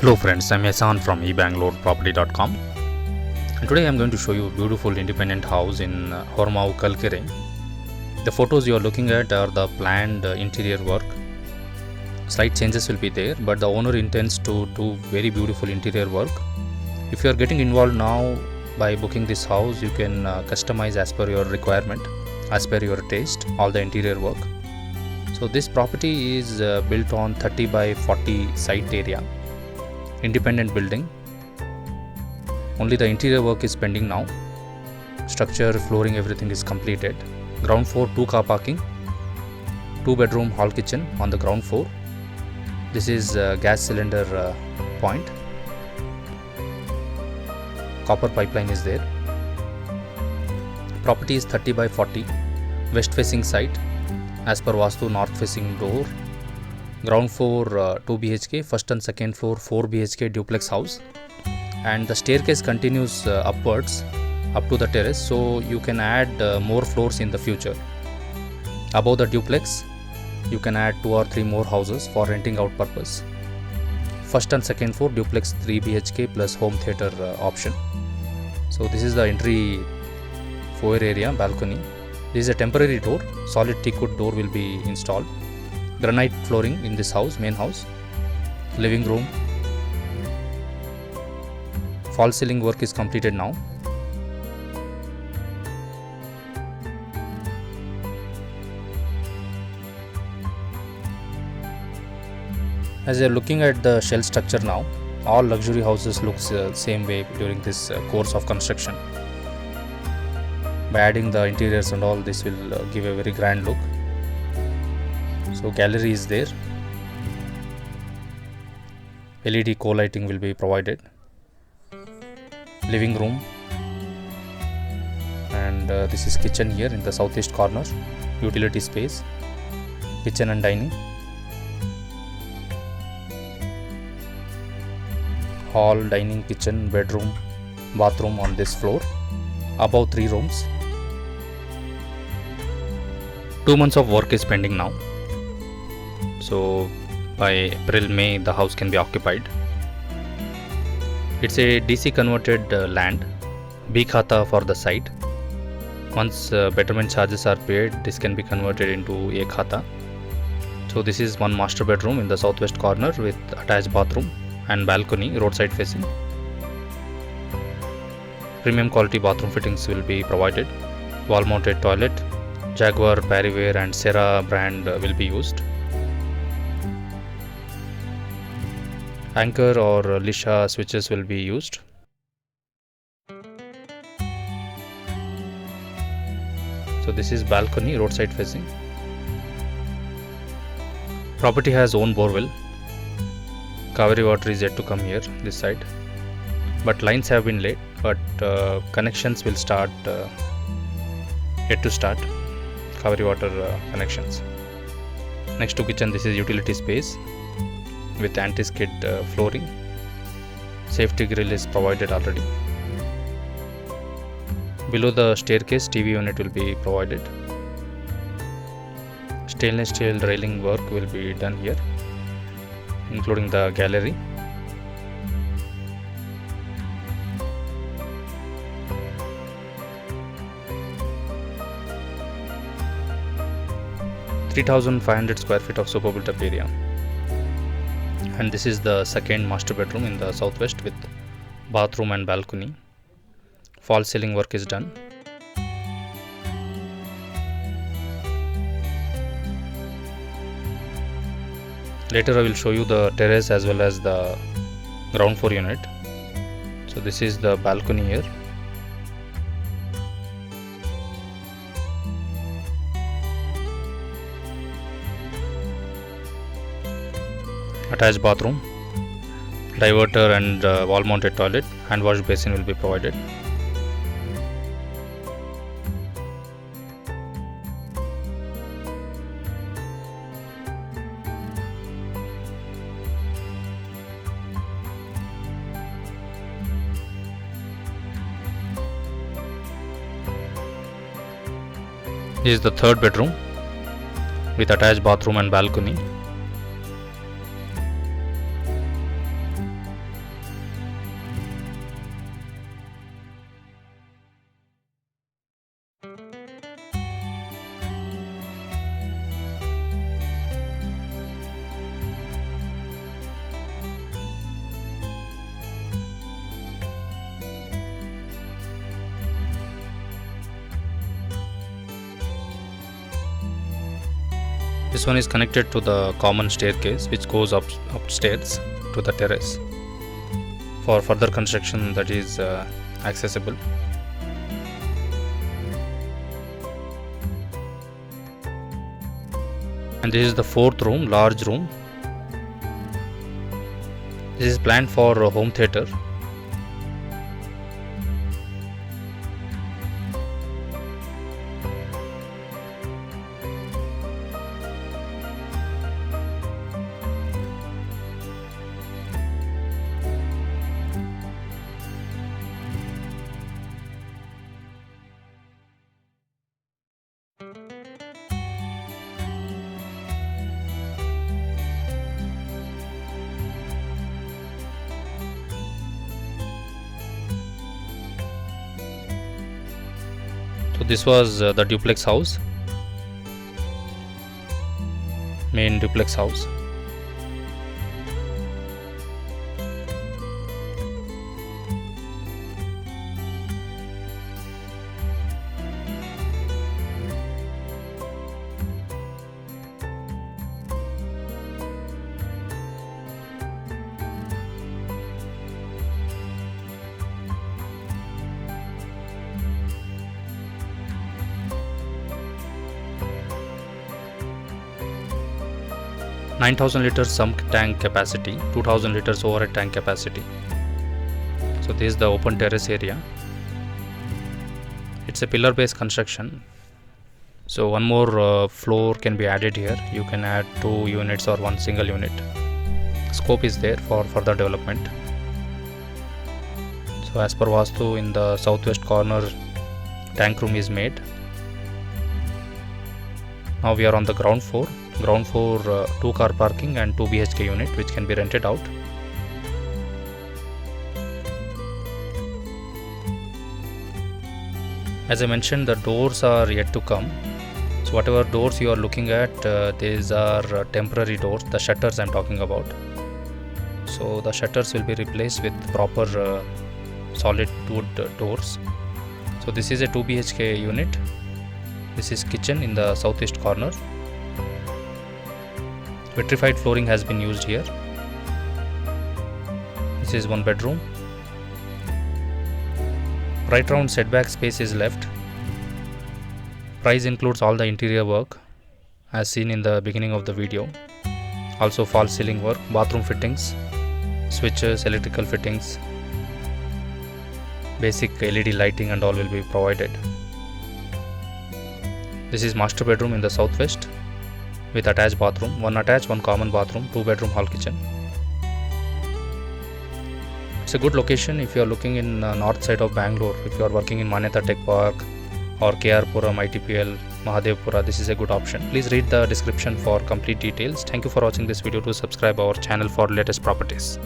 Hello friends, I'm Yasan from ebangaloreproperty.com, and today I'm going to show you a beautiful independent house in Hormao, Kalkere. The photos you are looking at are the planned interior work. Slight changes will be there, but the owner intends to do very beautiful interior work. If you are getting involved now by booking this house, you can customize as per your requirement, as per your taste, all the interior work. So this property is built on 30 by 40 site area. Independent building. Only the interior work is pending now. Structure, flooring, everything is completed. Ground floor, 2 car parking, 2 bedroom hall kitchen on the ground floor. This is gas cylinder point. Copper pipeline is there. Property is 30 by 40, west facing site. As per Vastu, north facing door. Ground floor 2 BHK, first and second floor 4 BHK duplex house, and the staircase continues upwards up to the terrace, so you can add more floors in the future. Above the duplex, you can add 2 or 3 more houses for renting out purpose. First and second floor duplex 3 BHK plus home theatre option. So this is the entry foyer area, balcony. This is a temporary door, solid teakwood door will be installed. Granite flooring in this house, main house. Living room. False ceiling work is completed now. As you are looking at the shell structure now, all luxury houses looks same way during this course of construction. By adding the interiors and all, this will give a very grand look. So gallery is there. LED co-lighting will be provided. Living room, and this is kitchen here in the southeast corner. Utility space, kitchen and dining. Hall, dining, kitchen, bedroom, bathroom on this floor. Above 3 rooms. 2 months of work is pending now. So by April, May, the house can be occupied. It's a DC converted land, B khata for the site. Once betterment charges are paid, this can be converted into A khata. So this is one master bedroom in the southwest corner with attached bathroom and balcony, roadside facing. Premium quality bathroom fittings will be provided. Wall mounted toilet, Jaguar, Parryware and Serra brand will be used. Anchor or Lisha switches will be used. So this is balcony, roadside facing. Property has own borewell. Kaveri water is yet to come here, this side. But lines have been laid, but connections will start, yet to start. Kaveri water connections. Next to kitchen, this is utility space with anti-skid flooring. Safety grill is provided already. Below the staircase, TV unit will be provided. Stainless steel railing work will be done here, including the gallery. (3,500 square feet of super built up area). And this is the second master bedroom in the southwest with bathroom and balcony. False ceiling work is done. Later I will show you the terrace as well as the ground floor unit. So this is the balcony here. Attached bathroom, diverter and wall mounted toilet, hand wash basin will be provided. This is the third bedroom with attached bathroom and balcony. This one is connected to the common staircase which goes upstairs to the terrace for further construction that is accessible. And this is the fourth room, large room. This is planned for a home theater. So this was the duplex house, main duplex house. (9,000 liters sump tank capacity, 2,000 liters overhead tank capacity. So this is the open terrace area. It's a pillar based construction. So one more floor can be added here. You can add 2 units or 1 single unit. Scope is there for further development. So as per Vastu, in the southwest corner tank room is made. Now we are on the ground floor. Ground floor 2 car parking and 2 BHK unit which can be rented out. As I mentioned, the doors are yet to come. So whatever doors you are looking at, these are temporary doors, the shutters I am talking about. So the shutters will be replaced with proper solid wood doors. So this is a 2 BHK unit. This is kitchen in the southeast corner. Vitrified flooring has been used here. This is 1 bedroom. Right round setback space is left. Price includes all the interior work as seen in the beginning of the video. Also false ceiling work, bathroom fittings, switches, electrical fittings, basic LED lighting and all will be provided. This is master bedroom in the southwest with attached bathroom, 1 attached, 1 common bathroom, 2 bedroom hall kitchen. It's a good location if you are looking in north side of Bangalore. If you are working in Manyata Tech Park or KR-Puram, ITPL, Mahadevpura, this is a good option. Please read the description for complete details. Thank you for watching this video. Do subscribe our channel for latest properties.